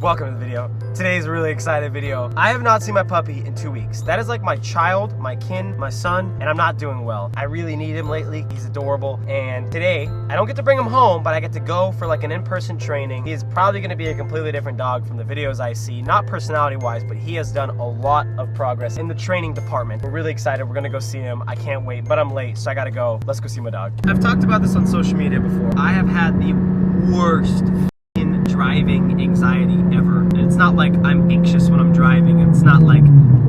Welcome to the video. Today's a really exciting video. I have not seen my puppy in 2 weeks. That is like my child, my kin, my son, and I'm not doing well. I really need him lately. He's adorable. And today, I don't get to bring him home, but I get to go for like an in-person training. He is probably gonna be a completely different dog from the videos I see, not personality-wise, but he has done a lot of progress in the training department. We're really excited. We're gonna go see him. I can't wait, but I'm late, so I gotta go. Let's go see my dog. I've talked about this on social media before. I have had the worst driving anxiety ever. And it's not like I'm anxious when I'm driving. It's not like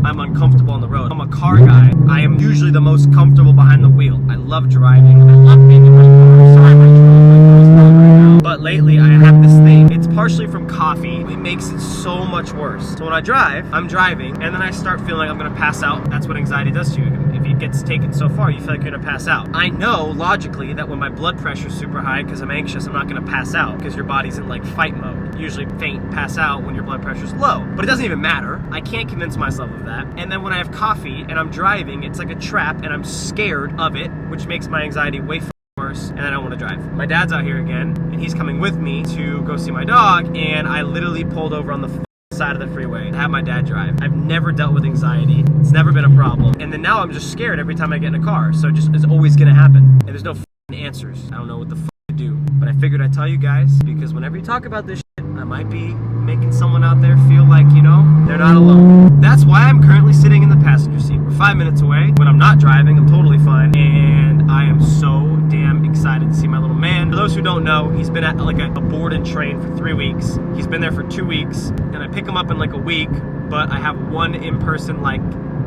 I'm uncomfortable on the road. I'm a car guy. I am usually the most comfortable behind the wheel. I love driving. I love being in my car. Sorry, my truck right now. But lately I have this thing. It's partially from coffee. It makes it so much worse. So when I drive, I'm driving and then I start feeling like I'm gonna pass out. That's what anxiety does to you. If it gets taken so far, you feel like you're gonna pass out. I know logically that when my blood pressure is super high because I'm anxious, I'm not gonna pass out because your body's in like fight mode. You usually faint, pass out when your blood pressure's low. But it doesn't even matter. I can't convince myself of that. And then when I have coffee and I'm driving, it's like a trap and I'm scared of it, which makes my anxiety way worse, and I don't want to drive. My dad's out here again, and he's coming with me to go see my dog, and I literally pulled over on the side of the freeway to have my dad drive. I've never dealt with anxiety. It's never been a problem. And then now I'm just scared every time I get in a car. So it's always gonna happen. And there's no answers. I don't know what the to do. But I figured I'd tell you guys, because whenever you talk about this shit, I might be making someone out there feel like, you know, they're not alone. That's why I'm currently sitting in the passenger seat. We're 5 minutes away. When I'm not driving, I'm totally fine. And I am so damn excited to see my little man. For those who don't know, he's been at like a board and train for 3 weeks. He's been there for 2 weeks, and I pick him up in like a week, but I have one in-person like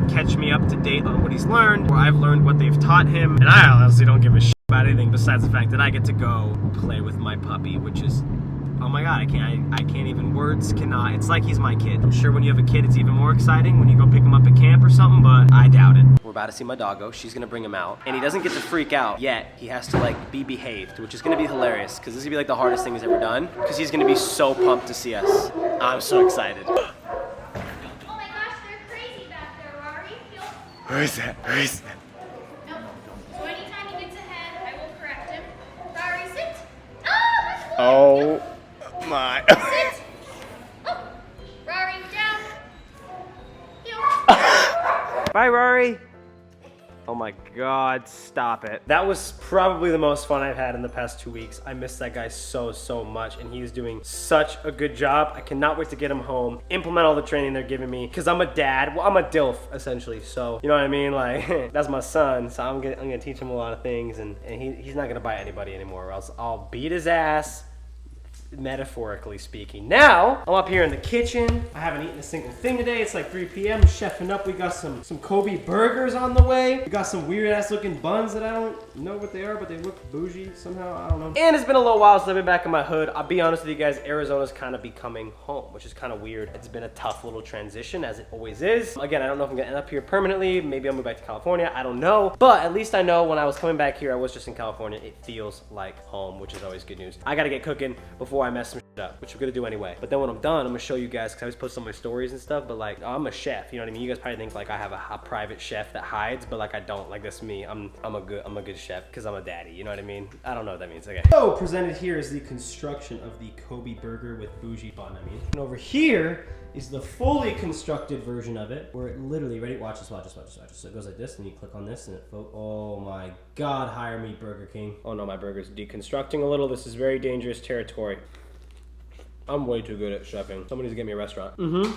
catch me up to date on what he's learned, or I've learned what they've taught him, and I honestly don't give a shit about anything besides the fact that I get to go play with my puppy, which is, oh my god, I can't even, words cannot, it's like he's my kid. I'm sure when you have a kid it's even more exciting when you go pick him up at camp or something, but I doubt it. We're about to see my doggo. She's gonna bring him out, and he doesn't get to freak out yet. He has to like be behaved, which is gonna be hilarious, because this is gonna be like the hardest thing he's ever done, because he's gonna be so pumped to see us. I'm so excited. Where is that? Where is that? No. So anytime he gets ahead, I will correct him. Rory, sit. Oh my. Sit. Oh. Rory, down. Heel. Bye, Rory. Oh my god, stop it. That was probably the most fun I've had in the past 2 weeks. I miss that guy so much, and he's doing such a good job. I cannot wait to get him home, implement all the training they're giving me, because I'm a dad. Well, I'm a DILF, essentially, so, you know what I mean? Like, that's my son, so I'm gonna teach him a lot of things, and he's not gonna bite anybody anymore, or else I'll beat his ass, metaphorically speaking. Now, I'm up here in the kitchen. I haven't eaten a single thing today. It's like 3 p.m. I'm chefing up. We got some Kobe burgers on the way. We got some weird ass looking buns that I don't know what they are, but they look bougie somehow. I don't know. And it's been a little while since I've been back in my hood. I'll be honest with you guys, Arizona's kind of becoming home, which is kind of weird. It's been a tough little transition, as it always is. Again, I don't know if I'm gonna end up here permanently. Maybe I'll move back to California. I don't know. But at least I know when I was coming back here, I was just in California. It feels like home, which is always good news. I gotta get cooking before I mess some shit up, which I'm gonna do anyway. But then when I'm done, I'm gonna show you guys, because I always post on my stories and stuff, but like, I'm a chef, you know what I mean? You guys probably think like I have a private chef that hides, but like I don't. Like, that's me. I'm a good chef because I'm a daddy, you know what I mean? I don't know what that means. Okay. So presented here is the construction of the Kobe burger with bougie bun, I mean. And over here is the fully constructed version of it, where it literally, ready? Watch this. So it goes like this, and you click on this, and it oh my god, hire me, Burger King. Oh no, my burger's deconstructing a little. This is very dangerous territory. I'm way too good at chefing. Somebody's get me a restaurant. Boom,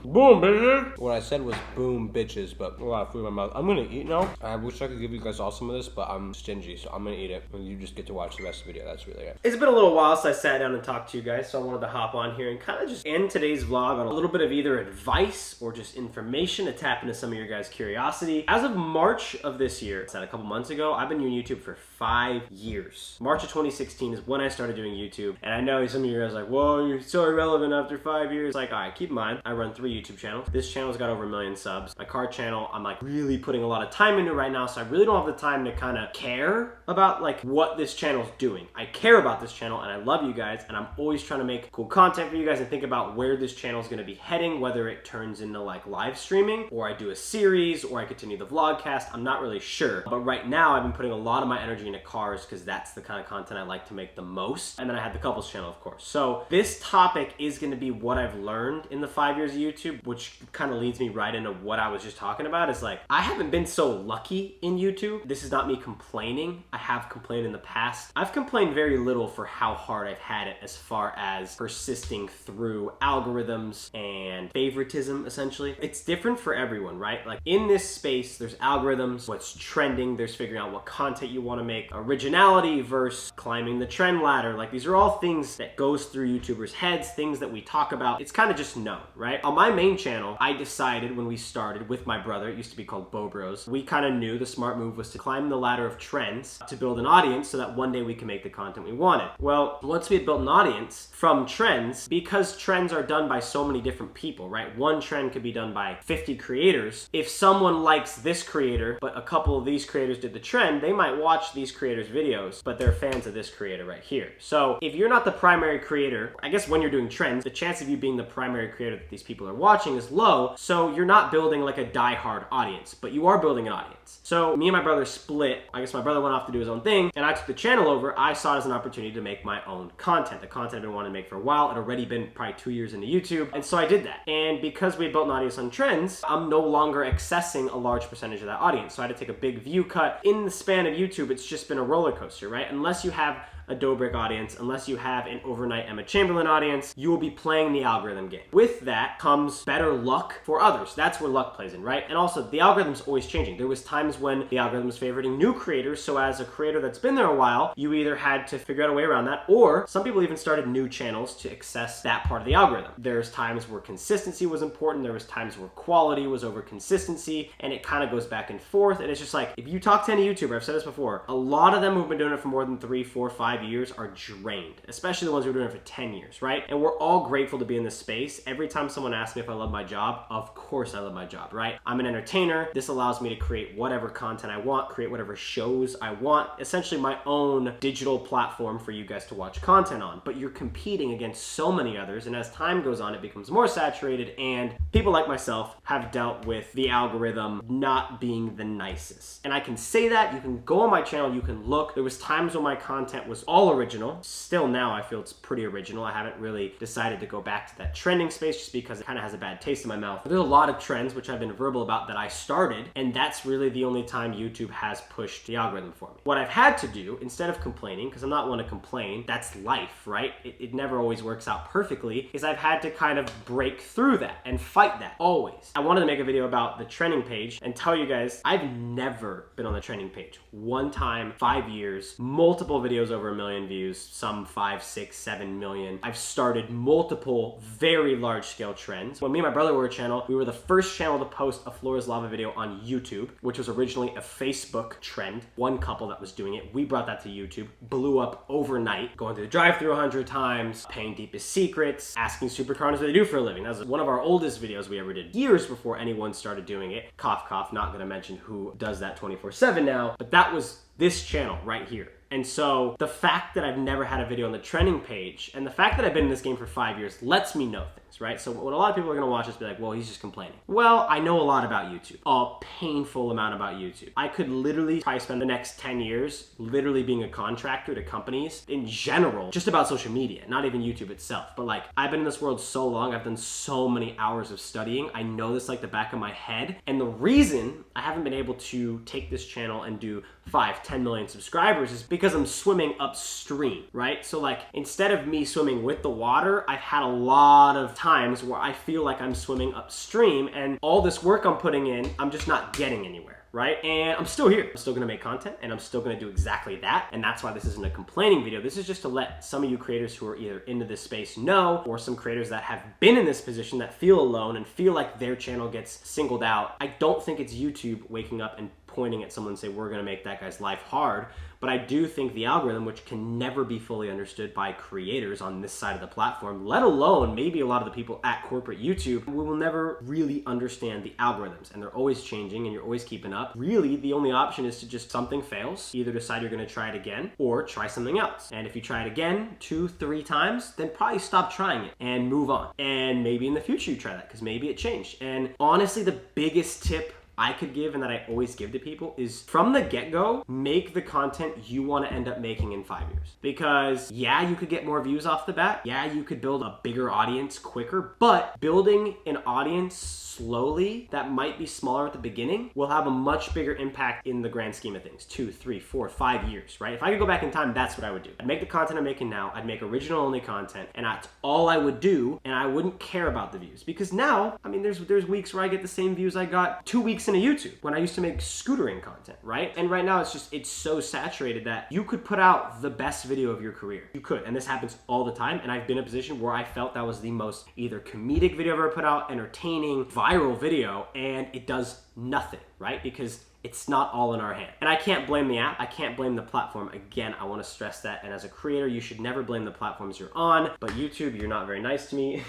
bitches. What I said was boom, bitches, but a lot of food in my mouth. I'm gonna eat now. I wish I could give you guys all some of this, but I'm stingy, so I'm gonna eat it. And you just get to watch the rest of the video. That's really it. It's been a little while since I sat down and talked to you guys, so I wanted to hop on here and kind of just end today's vlog on a little bit of either advice or just information to tap into some of your guys' curiosity. As of March of this year, it's not a couple months ago, I've been doing YouTube for 5 years. March of 2016 is when I started doing YouTube, and I know some of you guys are like, whoa, you're so irrelevant after 5 years. Like, all right, keep in mind, I run 3 YouTube channels. This channel's got over 1 million subs. My car channel, I'm like really putting a lot of time into right now, so I really don't have the time to kind of care about like what this channel's doing. I care about this channel and I love you guys, and I'm always trying to make cool content for you guys and think about where this channel's gonna be heading, whether it turns into like live streaming, or I do a series, or I continue the vlogcast. I'm not really sure. But right now, I've been putting a lot of my energy into cars because that's the kind of content I like to make the most. And then I had the couples channel, of course. So this topic is going to be what I've learned in the 5 years of YouTube, which kind of leads me right into what I was just talking about. Is like, I haven't been so lucky in YouTube. This is not me complaining. I have complained in the past. I've complained very little for how hard I've had it as far as persisting through algorithms and favoritism, essentially. It's different for everyone, right? Like in this space, there's algorithms, what's trending, there's figuring out what content you want to make, originality versus climbing the trend ladder. Like these are all things that goes through YouTubers' heads, things that we talk about. It's kind of just known, right? On my main channel, I decided when we started with my brother, it used to be called Beau Bros, we kind of knew the smart move was to climb the ladder of trends to build an audience so that one day we can make the content we wanted. Well, once we had built an audience from trends, because trends are done by so many different people, right? One trend could be done by 50 creators. If someone likes this creator, but a couple of these creators did the trend, they might watch these creators' videos, but they're fans of this creator right here. So if you're not the primary creator, I guess when you're doing trends, the chance of you being the primary creator that these people are watching is low, so you're not building like a die-hard audience, but you are building an audience. So me and my brother split. I guess my brother went off to do his own thing, and I took the channel over. I saw it as an opportunity to make my own content. The content I've been wanting to make for a while. It had already been probably 2 years into YouTube, and so I did that. And because we had built an audience on trends, I'm no longer accessing a large percentage of that audience. So I had to take a big view cut. In the span of YouTube, it's just been a roller coaster, right? Unless you have a Dobrik audience, unless you have an overnight Emma Chamberlain audience, you will be playing the algorithm game. With that comes better luck for others. That's where luck plays in, right? And also, the algorithm's always changing. There was times when the algorithm was favoriting new creators, so as a creator that's been there a while, you either had to figure out a way around that, or some people even started new channels to access that part of the algorithm. There's times where consistency was important, there was times where quality was over consistency, and it kind of goes back and forth, and it's just like, if you talk to any YouTuber, I've said this before, a lot of them who've been doing it for more than 3, 4, 5 years are drained, especially the ones who are doing it for 10 years, right? And we're all grateful to be in this space. Every time someone asks me if I love my job, of course I love my job, right? I'm an entertainer. This allows me to create whatever content I want, create whatever shows I want, essentially my own digital platform for you guys to watch content on. But you're competing against so many others, and as time goes on, it becomes more saturated, and people like myself have dealt with the algorithm not being the nicest. And I can say that. You can go on my channel, you can look. There was times when my content was all original. Still now I feel it's pretty original. I haven't really decided to go back to that trending space just because it kind of has a bad taste in my mouth. There's a lot of trends which I've been verbal about that I started, and that's really the only time YouTube has pushed the algorithm for me. What I've had to do, instead of complaining, because I'm not one to complain, that's life, right? It never always works out perfectly, is I've had to kind of break through that and fight that, always. I wanted to make a video about the trending page and tell you guys, I've never been on the trending page. One time, 5 years, multiple videos over 1 million views, some 5, 6, 7 million. I've started multiple very large scale trends. When me and my brother were a channel, we were the first channel to post a Floor is Lava video on YouTube, which was originally a Facebook trend. One couple that was doing it. We brought that to YouTube, blew up overnight, going through the drive-thru 100 times, paying deepest secrets, asking supercars what they do for a living. That was one of our oldest videos we ever did, years before anyone started doing it. Cough, cough, not gonna mention who does that 24/7 now, but that was this channel right here. And so the fact that I've never had a video on the trending page, and the fact that I've been in this game for 5 years lets me know things, right? So when a lot of people are gonna watch this, be like, well, he's just complaining. Well, I know a lot about YouTube, a painful amount about YouTube. I could literally probably spend the next 10 years literally being a contractor to companies in general, just about social media, not even YouTube itself. But like, I've been in this world so long, I've done so many hours of studying. I know this like the back of my head. And the reason I haven't been able to take this channel and do 5, 10 million subscribers is because I'm swimming upstream, right? So like, instead of me swimming with the water, I've had a lot of times where I feel like I'm swimming upstream, and all this work I'm putting in, I'm just not getting anywhere, right? And I'm still here. I'm still gonna make content, and I'm still gonna do exactly that. And that's why this isn't a complaining video. This is just to let some of you creators who are either into this space know, or some creators that have been in this position that feel alone and feel like their channel gets singled out. I don't think it's YouTube waking up and pointing at someone and say, we're gonna make that guy's life hard. But I do think the algorithm, which can never be fully understood by creators on this side of the platform, let alone maybe a lot of the people at corporate YouTube, we will never really understand the algorithms, and they're always changing and you're always keeping up. Really, the only option is to just, something fails, either decide you're gonna try it again or try something else. And if you try it again 2, 3 times, then probably stop trying it and move on. And maybe in the future you try that, because maybe it changed. And honestly, the biggest tip I could give and that I always give to people is from the get-go, make the content you want to end up making in 5 years. Because yeah, you could get more views off the bat. Yeah, you could build a bigger audience quicker, but building an audience slowly that might be smaller at the beginning will have a much bigger impact in the grand scheme of things. 2, 3, 4, 5 years, right? If I could go back in time, that's what I would do. I'd make the content I'm making now, I'd make original only content, and that's all I would do, and I wouldn't care about the views. Because now, I mean, there's weeks where I get the same views I got 2 weeks into YouTube when I used to make scootering content, right? And right now it's so saturated that you could put out the best video of your career. You could, and this happens all the time, and I've been in a position where I felt that was the most either comedic video I've ever put out, entertaining, viral video, and it does nothing, right? Because it's not all in our hand. And I can't blame the app. I can't blame the platform. Again, I want to stress that. And as a creator, you should never blame the platforms you're on. But YouTube, you're not very nice to me.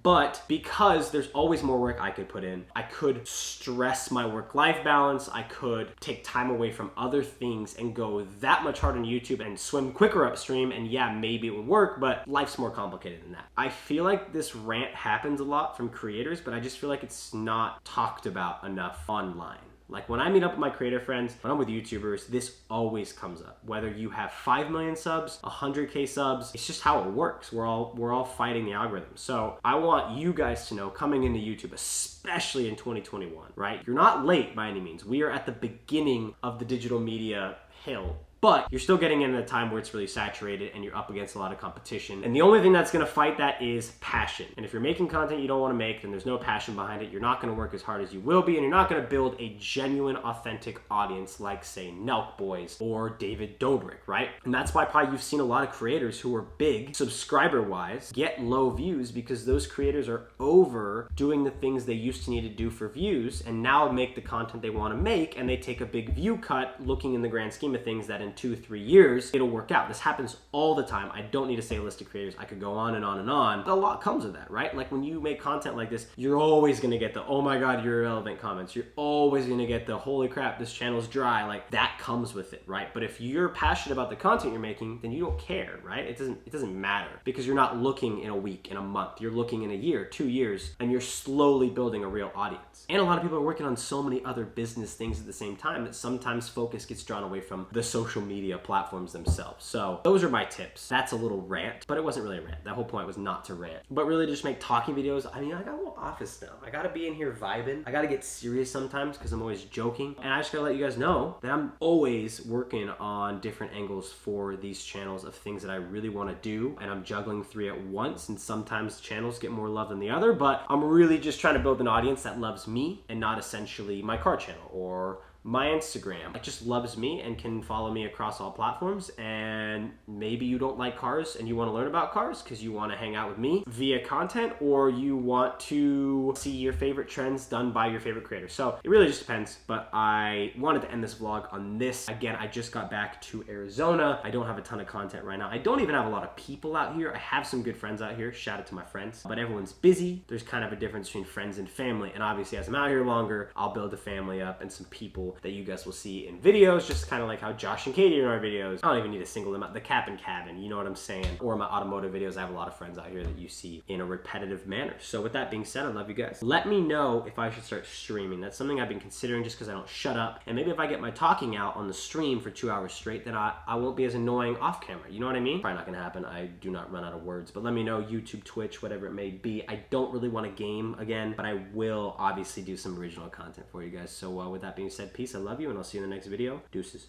But because there's always more work I could put in, I could stress my work-life balance. I could take time away from other things and go that much harder on YouTube and swim quicker upstream. And yeah, maybe it would work, but life's more complicated than that. I feel like this rant happens a lot from creators, but I just feel like it's not talked about enough online. Like when I meet up with my creator friends, when I'm with YouTubers, this always comes up. Whether you have 5 million subs, 100K subs, it's just how it works. We're all fighting the algorithm. So I want you guys to know coming into YouTube, especially in 2021, right? You're not late by any means. We are at the beginning of the digital media hill. But you're still getting in at a time where it's really saturated and you're up against a lot of competition. And the only thing that's gonna fight that is passion. And if you're making content you don't wanna make, then there's no passion behind it. You're not gonna work as hard as you will be, and you're not gonna build a genuine, authentic audience like, say, Nelk Boys or David Dobrik, right? And that's why probably you've seen a lot of creators who are big, subscriber-wise, get low views because those creators are over doing the things they used to need to do for views and now make the content they wanna make, and they take a big view cut looking in the grand scheme of things that in 2-3 years, it'll work out. This happens all the time. I don't need to say a list of creators. I could go on and on and on. But a lot comes of that, right? Like when you make content like this, you're always gonna get the, oh my God, you're irrelevant comments. You're always gonna get the, holy crap, this channel's dry. Like that comes with it, right? But if you're passionate about the content you're making, then you don't care, right? It doesn't matter because you're not looking in a week, in a month. You're looking in a year, 2 years, and you're slowly building a real audience. And a lot of people are working on so many other business things at the same time that sometimes focus gets drawn away from the social media platforms themselves. So those are my tips. That's a little rant, but it wasn't really a rant. That whole point was not to rant, but really just make talking videos. I mean, I got a little office stuff. I gotta be in here vibing. I gotta get serious sometimes because I'm always joking. And I just gotta let you guys know that I'm always working on different angles for these channels of things that I really want to do. And I'm juggling 3 at once. And sometimes channels get more love than the other, but I'm really just trying to build an audience that loves me and not essentially my car channel or my Instagram. It just loves me and can follow me across all platforms. And maybe you don't like cars and you want to learn about cars because you want to hang out with me via content, or you want to see your favorite trends done by your favorite creator. So it really just depends, but I wanted to end this vlog on this. Again, I just got back to Arizona. I don't have a ton of content right now. I don't even have a lot of people out here. I have some good friends out here. Shout out to my friends, but everyone's busy. There's kind of a difference between friends and family. And obviously as I'm out here longer, I'll build a family up and some people that you guys will see in videos, just kind of like how Josh and Katie are in our videos. I don't even need to single them out. The Cap and Cabin, you know what I'm saying? Or my automotive videos. I have a lot of friends out here that you see in a repetitive manner. So with that being said, I love you guys. Let me know if I should start streaming. That's something I've been considering just because I don't shut up. And maybe if I get my talking out on the stream for 2 hours straight, then I won't be as annoying off camera. You know what I mean? Probably not gonna happen. I do not run out of words, but let me know, YouTube, Twitch, whatever it may be. I don't really want to game again, but I will obviously do some original content for you guys. So with that being said, peace. I love you, and I'll see you in the next video. Deuces.